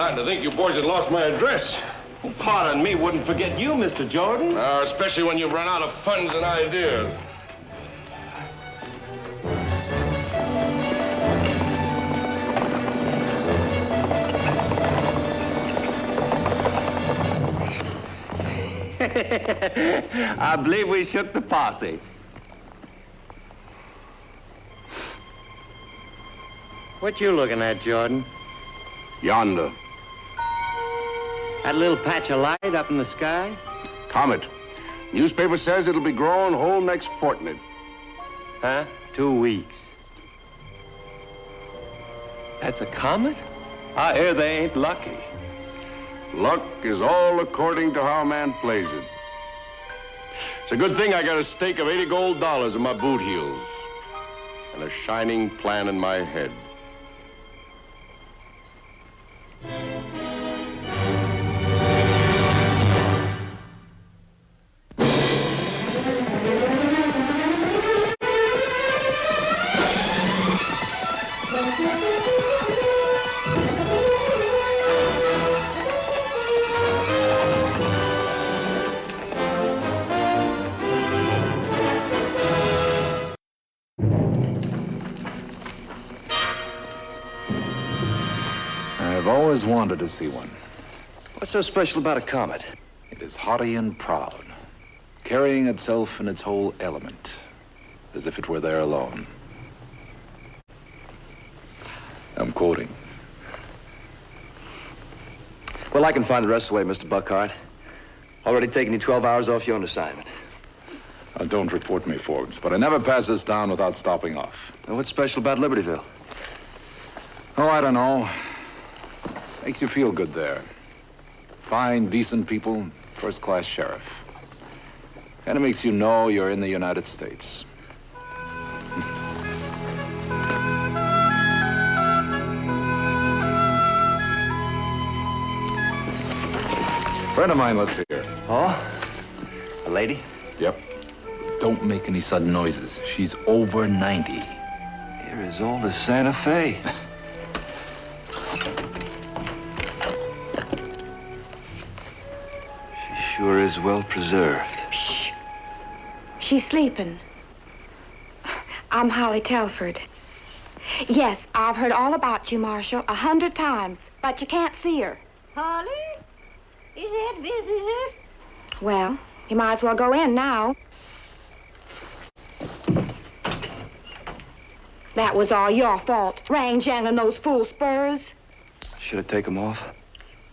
starting to think you boys had lost my address. Well, pardon me, wouldn't forget you, Mr. Jordan. Especially when you run out of funds and ideas. I believe we shook the posse. What you looking at, Jordan? Yonder. That little patch of light up in the sky? Comet. Newspaper says it'll be growing whole next fortnight. Huh? 2 weeks. That's a comet? I hear they ain't lucky. Luck is all according to how a man plays it. It's a good thing I got a stake of $80 gold in my boot heels and a shining plan in my head. I've always wanted to see one. What's so special about a comet? It is haughty and proud, carrying itself in its whole element, as if it were there alone. I'm quoting. Well, I can find the rest of the way, Mr. Buckhart. Already taken you 12 hours off your own assignment. Don't report me, Forbes, but I never pass this town without stopping off. Well, what's special about Libertyville? Oh, I don't know. Makes you feel good there. Fine, decent people, first-class sheriff. And it makes you know you're in the United States. A friend of mine lives here. Oh? A lady? Yep. Don't make any sudden noises. She's over 90. You're as old as Santa Fe. She sure is well preserved. Shh. She's sleeping. I'm Holly Telford. Yes, I've heard all about you, Marshal, 100 times, but you can't see her. Holly? Is that visitors? Well, you might as well go in now. That was all your fault, jangling those fool spurs. Should I take them off?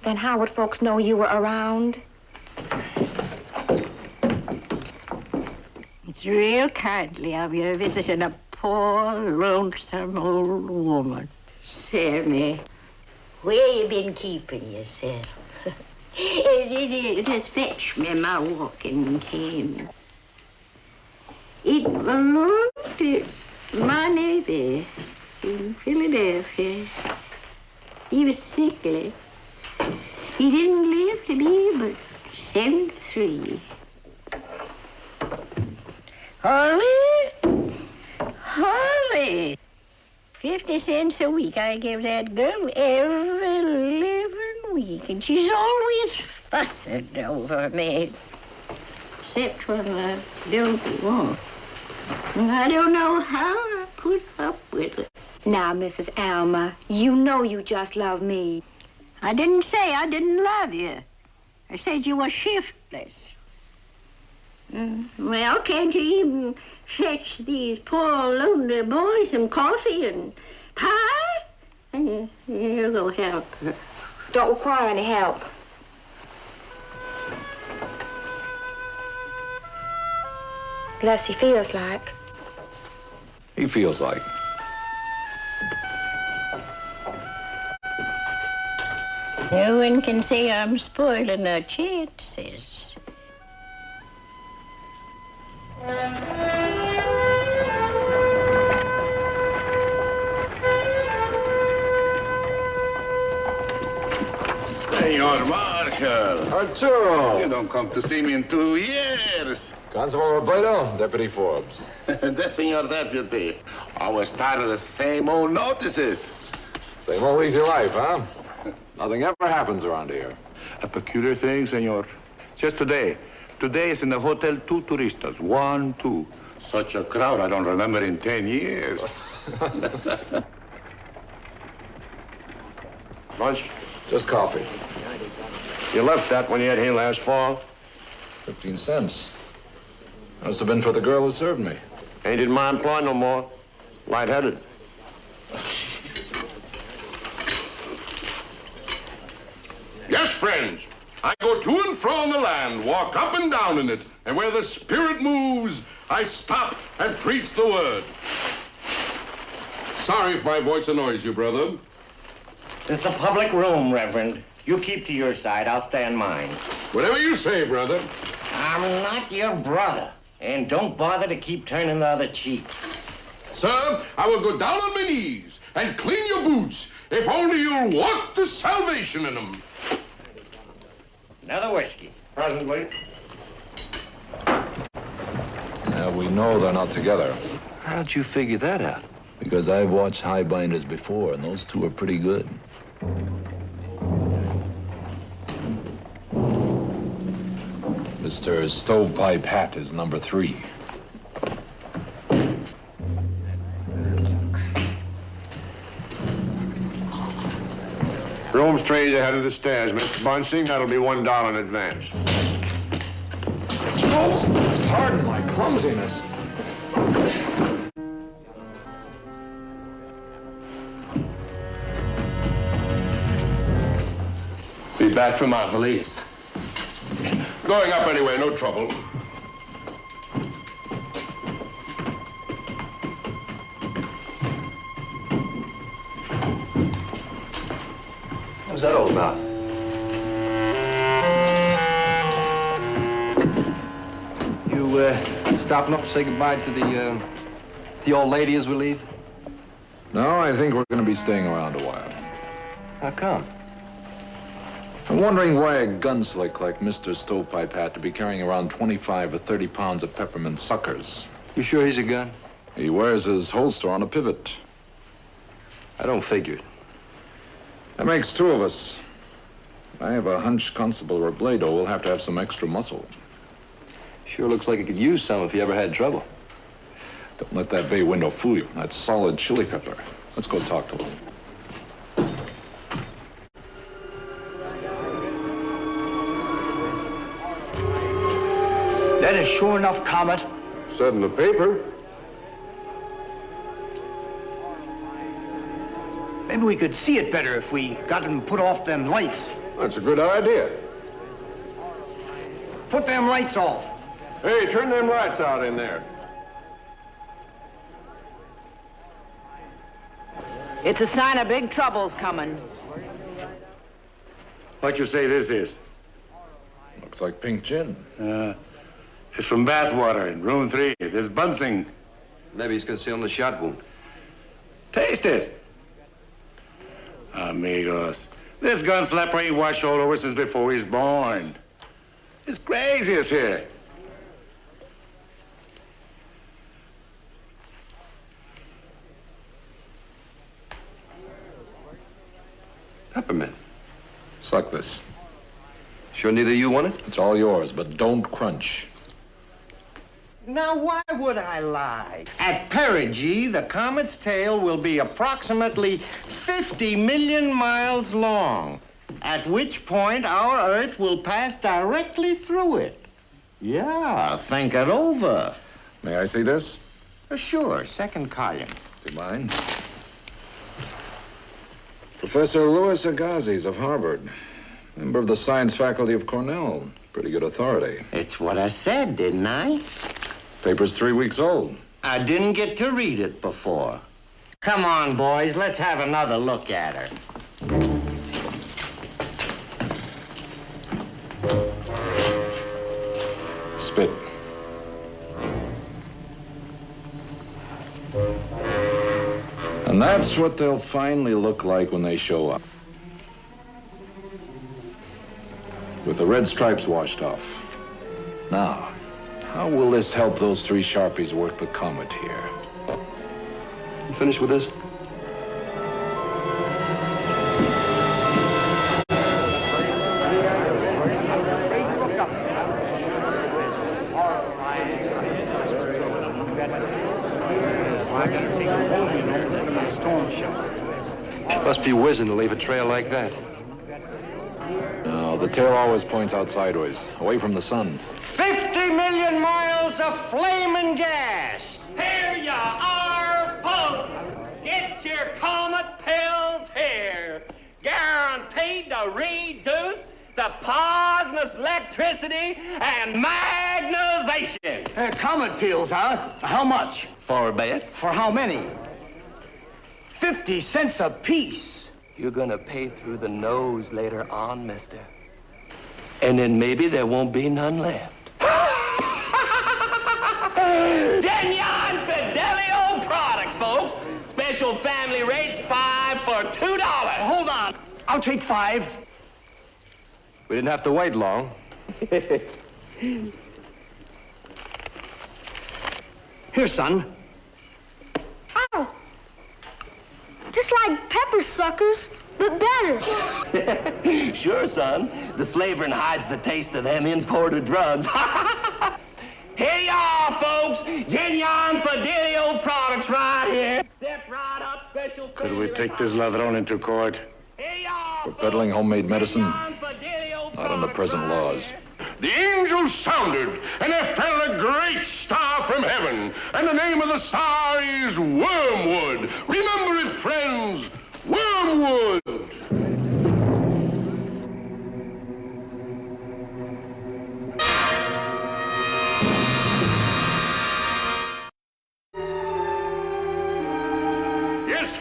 Then how would folks know you were around? It's real kindly of you visiting a poor, lonesome old woman. Sammy, where you been keeping yourself? It has fetched me my walking cane. It belonged to my neighbor in Philadelphia. He was sickly. He didn't live to be but 73. Holly? Holly! 50 cents a week I give that girl every living week, and she's always fussing over me. Except when I don't want. I don't know how I put up with it. Now, Mrs. Alma, you know you just love me. I didn't say I didn't love you. I said you were shiftless. Well, can't you even fetch these poor lonely boys some coffee and pie? You'll go help her. Don't require any help. Less he feels like. He feels like. No one can say I'm spoiling our chances. Senor Marshal. Arturo! You don't come to see me in 2 years. Constable Roberto, Deputy Forbes. The Senor Deputy. Always tired of the same old notices. Same old easy life, huh? Nothing ever happens around here. A peculiar thing, senor. Just today. Today is in the Hotel Two Turistas. 1, 2. Such a crowd I don't remember in 10 years. Lunch? Just coffee. You left that when you had here last fall? 15 cents. Must have been for the girl who served me. Ain't in my employ no more. Light-headed. Yes, friends. I go to and fro in the land, walk up and down in it, and where the Spirit moves, I stop and preach the word. Sorry if my voice annoys you, brother. It's a public room, Reverend. You keep to your side, I'll stay on mine. Whatever you say, brother. I'm not your brother, and don't bother to keep turning the other cheek. Sir, I will go down on my knees and clean your boots if only you'll walk the salvation in them. Another whiskey. Presently. Now, we know they're not together. How'd you figure that out? Because I've watched highbinders before, and those two are pretty good. Mr. Stovepipe Hat is number 3. Room's trays ahead of the stairs, Mr. Bunting. That'll be $1 in advance. Oh, pardon my clumsiness. Be back from our valise. Going up anyway, no trouble. What's that all about? You, stopping up to say goodbye to the old lady as we leave? No, I think we're going to be staying around a while. How come? I'm wondering why a gunslick like Mr. Stovepipe had to be carrying around 25 or 30 pounds of peppermint suckers. You sure he's a gun? He wears his holster on a pivot. I don't figure it. That makes 2 of us. I have a hunch Constable Robledo will have to have some extra muscle. Sure looks like he could use some if he ever had trouble. Don't let that bay window fool you. That's solid chili pepper. Let's go talk to him. That is sure enough, Comet. Said in the paper. Maybe we could see it better if we got them put off them lights. That's a good idea. Put them lights off. Hey, turn them lights out in there. It's a sign of big trouble's coming. What you say this is? Looks like pink gin. It's from Bathwater in room 3. There's Bunting. Maybe he's concealing the shot wound. Taste it. Amigos, this gun slapper ain't washed all over since before he's born. It's crazy as here. Peppermint. Suck this. Sure neither of you want it? It's all yours, but don't crunch. Now, why would I lie? At perigee, the comet's tail will be approximately 50 million miles long, at which point our Earth will pass directly through it. Yeah, think it over. May I see this? Sure, second column. Do you mind? Professor Louis Agassiz of Harvard. Member of the science faculty of Cornell. Pretty good authority. It's what I said, didn't I? Paper's 3 weeks old. I didn't get to read it before. Come on, boys, let's have another look at her. Spit. And that's what they'll finally look like when they show up. With the red stripes washed off. Now, how will this help those 3 Sharpies work the Comet here? You finished with this? Must be whizzing to leave a trail like that. No, the tail always points out sideways, away from the sun. 50 million miles of flaming gas. Here you are, folks. Get your Comet pills here. Guaranteed to reduce the poisonous electricity and magnetization. Comet pills, huh? How much? 4 bits. For how many? 50 cents a piece. You're gonna pay through the nose later on, mister. And then maybe there won't be none left. Genuine Fidelio products, folks. Special family rates, 5 for $2. Hold on. I'll take 5. We didn't have to wait long. Here, son. Oh. Just like pepper suckers, but better. Sure, son. The flavoring hides the taste of them imported drugs. Here you are, folks. Genuine Fidelio products right here. Step right up, special. Could we take this ladrón into court? For peddling homemade medicine, not under present laws. The angels sounded, and there fell a great star from heaven, and the name of the star is Wormwood. Remember it, friends, Wormwood.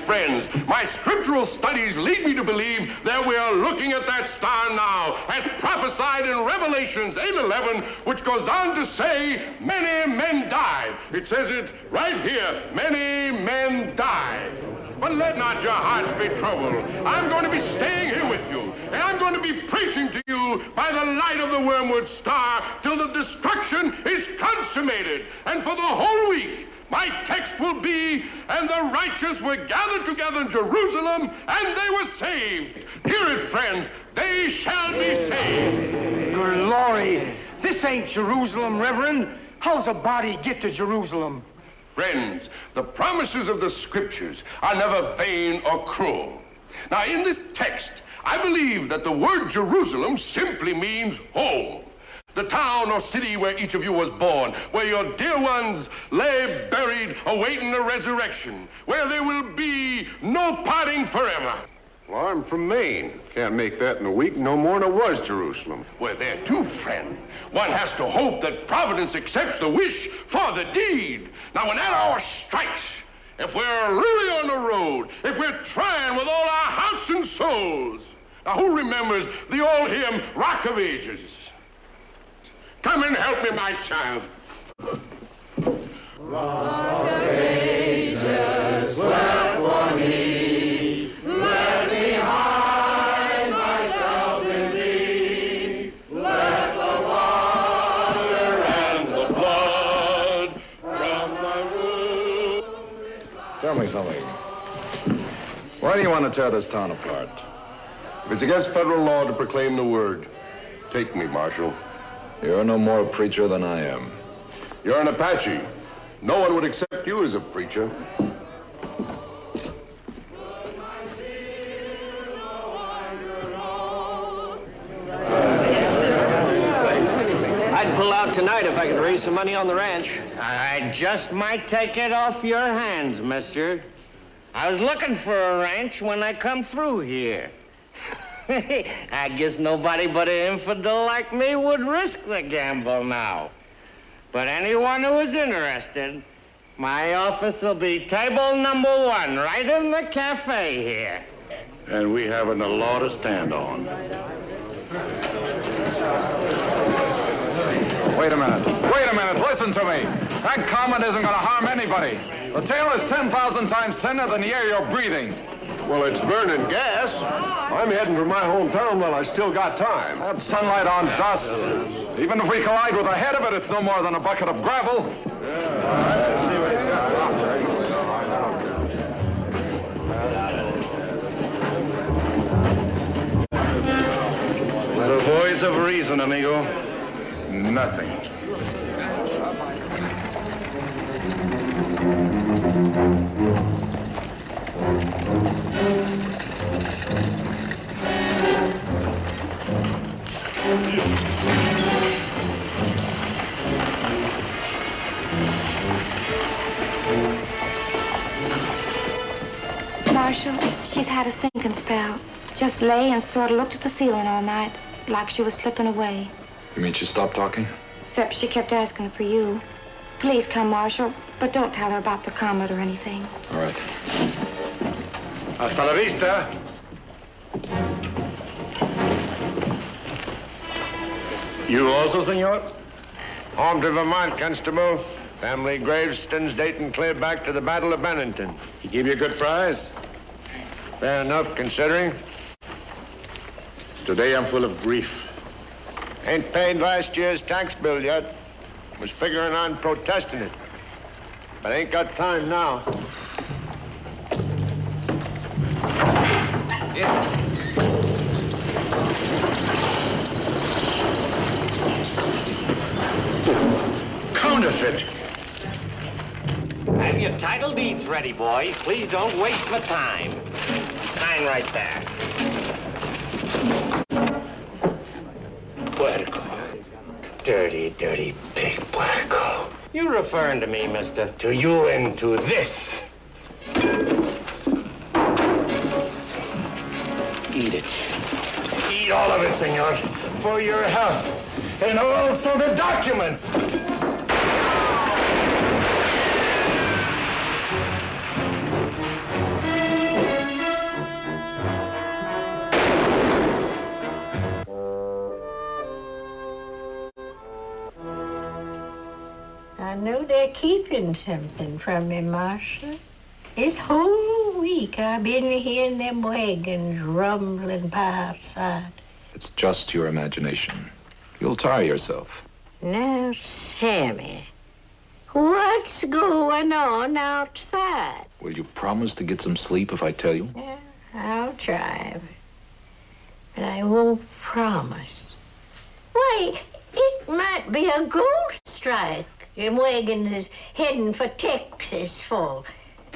Friends, my scriptural studies lead me to believe that we are looking at that star now, as prophesied in Revelations 8:11, which goes on to say, many men died. It says it right here, many men died. But let not your hearts be troubled. I'm going to be staying here with you, and I'm going to be preaching to you by the light of the Wormwood star till the destruction is consummated. And for the whole week, my text will be, and the righteous were gathered together in Jerusalem, and they were saved. Hear it, friends. They shall be saved. Glory. This ain't Jerusalem, Reverend. How's a body get to Jerusalem? Friends, the promises of the Scriptures are never vain or cruel. Now, in this text, I believe that the word Jerusalem simply means home. The town or city where each of you was born, where your dear ones lay buried, awaiting the resurrection, where there will be no parting forever. Well, I'm from Maine. Can't make that in a week no more than it was Jerusalem. We're there too, friend. One has to hope that Providence accepts the wish for the deed. Now, when that hour strikes, if we're really on the road, if we're trying with all our hearts and souls. Now, who remembers the old hymn, Rock of Ages? Come and help me, my child. Rock of Ages, wept for me. Let me hide myself in thee. Let the water and the blood from the root. Tell me something. Why do you want to tear this town apart? It's against federal law to proclaim the word. Take me, Marshal. You're no more a preacher than I am. You're an Apache. No one would accept you as a preacher. I'd pull out tonight if I could raise some money on the ranch. I just might take it off your hands, mister. I was looking for a ranch when I come through here. I guess nobody but an infidel like me would risk the gamble now. But anyone who is interested, my office will be table number 1, right in the cafe here. And we haven't a law to stand on. Wait a minute. Wait a minute. Listen to me. That comet isn't going to harm anybody. The tail is 10,000 times thinner than the air you're breathing. Well, it's burning gas. I'm heading for my hometown while I still got time. That sunlight on dust. Even if we collide with the head of it, it's no more than a bucket of gravel. The voice of reason, amigo. Nothing. Marshal. She's had a sinking spell. Just lay and sort of looked at the ceiling all night, like she was slipping away. You mean she stopped talking? Except she kept asking for you. Please come, Marshal, but don't tell her about the Comet or anything. All right. Hasta la vista. You also, senor? Home to Vermont, Constable. Family gravestones dating clear back to the Battle of Bennington. He give you a good prize? Fair enough, considering. Today I'm full of grief. Ain't paid last year's tax bill yet. Was figuring on protesting it. But ain't got time now. Counterfeit. Have your title deeds ready, boys. Please don't waste my time. Sign right there. Puerco. Dirty, dirty pig puerco. You referring to me, mister? To you and to this. Eat it. Eat all of it, senor. For your health. And also the documents. I know they're keeping something from me, Marshal. This whole week I've been hearing them wagons rumbling by outside. It's just your imagination. You'll tire yourself. Now, Sammy, what's going on outside? Will you promise to get some sleep if I tell you? Yeah, I'll try, but I won't promise. Why, it might be a ghost strike. Them wagons is heading for Texas for.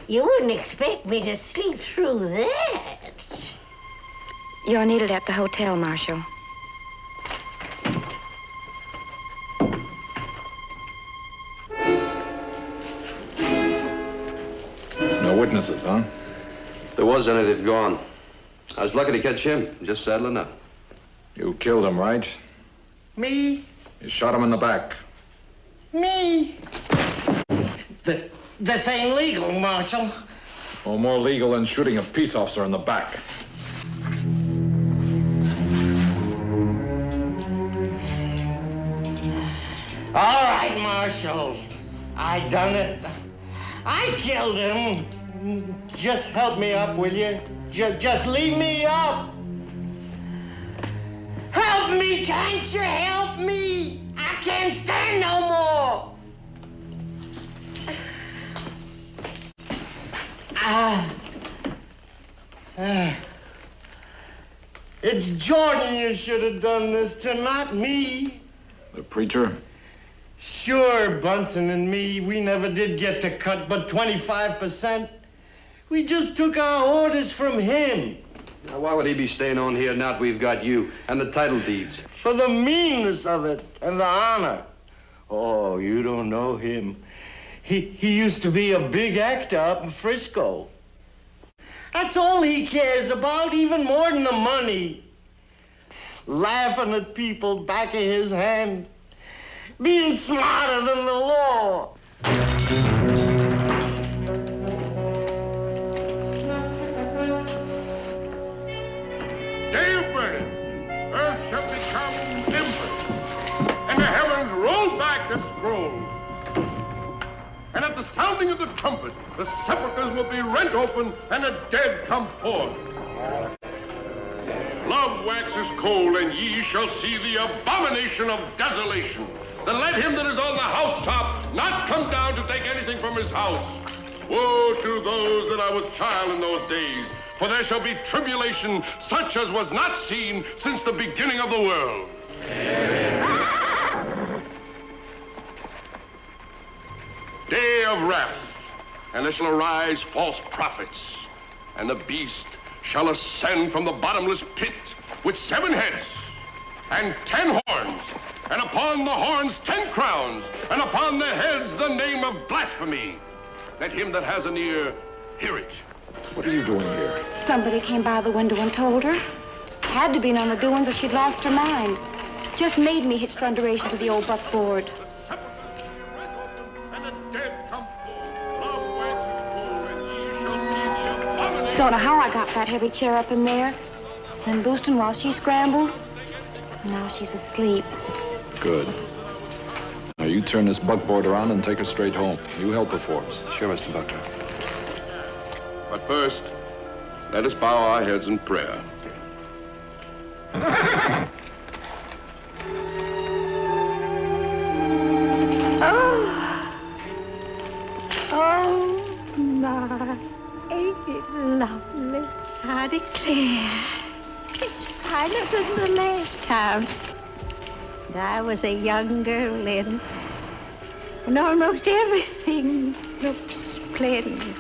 You wouldn't expect me to sleep through that. You're needed at the hotel, Marshal. No witnesses, huh? If there was any, they've gone. I was lucky to catch him, just saddling up. You killed him, right? Me? You shot him in the back. Me? This ain't legal, Marshal. Oh, more legal than shooting a peace officer in the back. All right, Marshal. I done it. I killed him. Just help me up, will you? Just leave me up. Help me, can't you help me? I can't stand no more. It's Jordan you should have done this to, not me. The preacher? Sure, Bunsen and me, we never did get to cut but 25%. We just took our orders from him. Now, why would he be staying on here now that we've got you and the title deeds? For the meanness of it and the honor. Oh, you don't know him. He used to be a big actor up in Frisco. That's all he cares about, even more than the money. Laughing at people back of his hand. Being smarter than the law. Day of burning, earth shall become embers, and the heavens roll back the scroll. And at the sounding of the trumpet, the sepulchres will be rent open, and the dead come forth. Love waxes cold, and ye shall see the abomination of desolation. Then let him that is on the housetop not come down to take anything from his house. Woe to those that are with child in those days, for there shall be tribulation such as was not seen since the beginning of the world. Day of wrath, and there shall arise false prophets, and the beast shall ascend from the bottomless pit with 7 heads and 10 horns, and upon the horns 10 crowns, and upon their heads the name of blasphemy. Let him that has an ear hear it. What are you doing here? Somebody came by the window and told her. Had to be none of the doings or she'd lost her mind. Just made me hitch thunderation to the old buckboard. Don't know how I got that heavy chair up in there. Then boosting while she scrambled. Now she's asleep. Good. Now you turn this buckboard around and take her straight home. You help her for us. Sure, Mr. Buckhart. But first, let us bow our heads in prayer. Oh, my. Ain't it lovely? I declare, it's finer than the last time. And I was a young girl then, and almost everything looks splendid.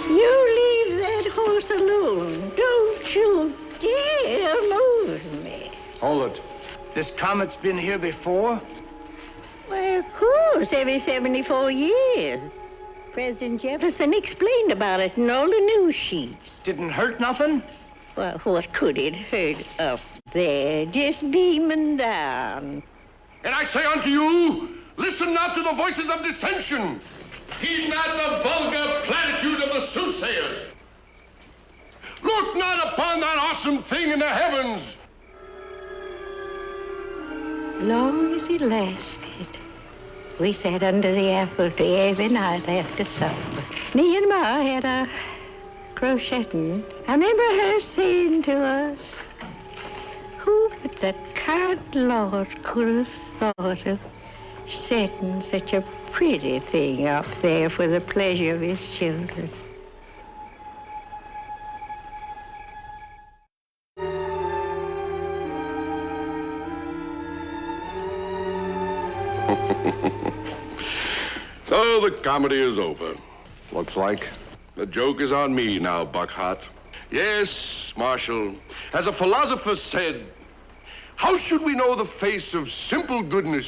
You leave that horse alone. Don't you dare move me. Hold it. This Comet's been here before? Well, of course, every 74 years. President Jefferson explained about it in all the news sheets. Didn't hurt nothing? Well, what could it hurt up there, just beaming down? And I say unto you, listen not to the voices of dissension. Heed not the vulgar platitude of the soothsayers. Look not upon that awesome thing in the heavens. Long as it lasted, we sat under the apple tree every night after supper. Me and Ma had a crocheting. I remember her saying to us, who but the kind Lord could have thought of setting such a pretty thing up there for the pleasure of his children? So the comedy is over. Looks like. The joke is on me now, Buckhart. Yes, Marshal. As a philosopher said, how should we know the face of simple goodness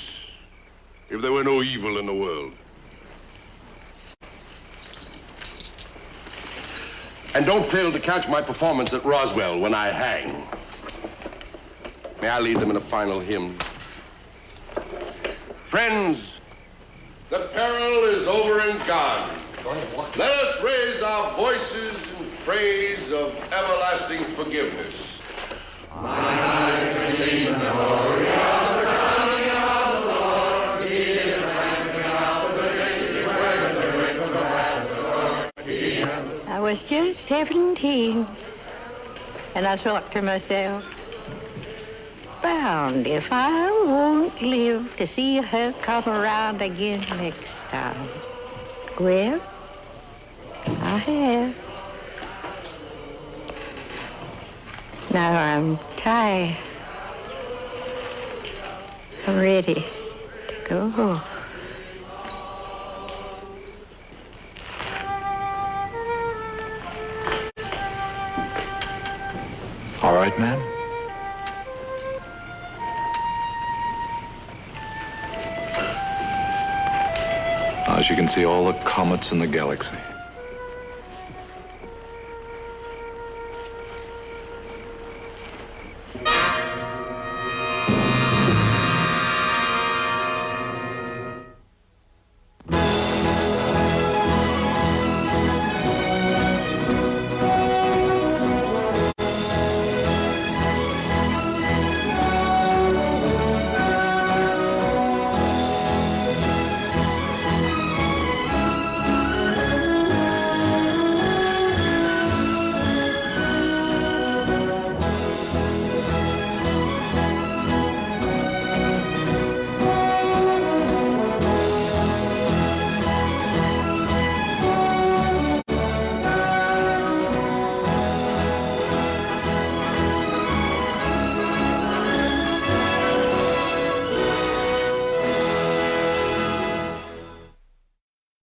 if there were no evil in the world? And don't fail to catch my performance at Roswell when I hang. May I lead them in a final hymn? Friends, the peril is over and gone. Let us raise our voices in praise of everlasting forgiveness. Mine eyes have seen the glory of the coming of the Lord. He is ramping out the daily presence of the wrath of the Lord. I was just 17, and I thought to myself, bound if I won't live to see her come around again next time. Well, I have. Now I'm tired. I'm ready to go home. All right, ma'am? Now she can see all the comets in the galaxy.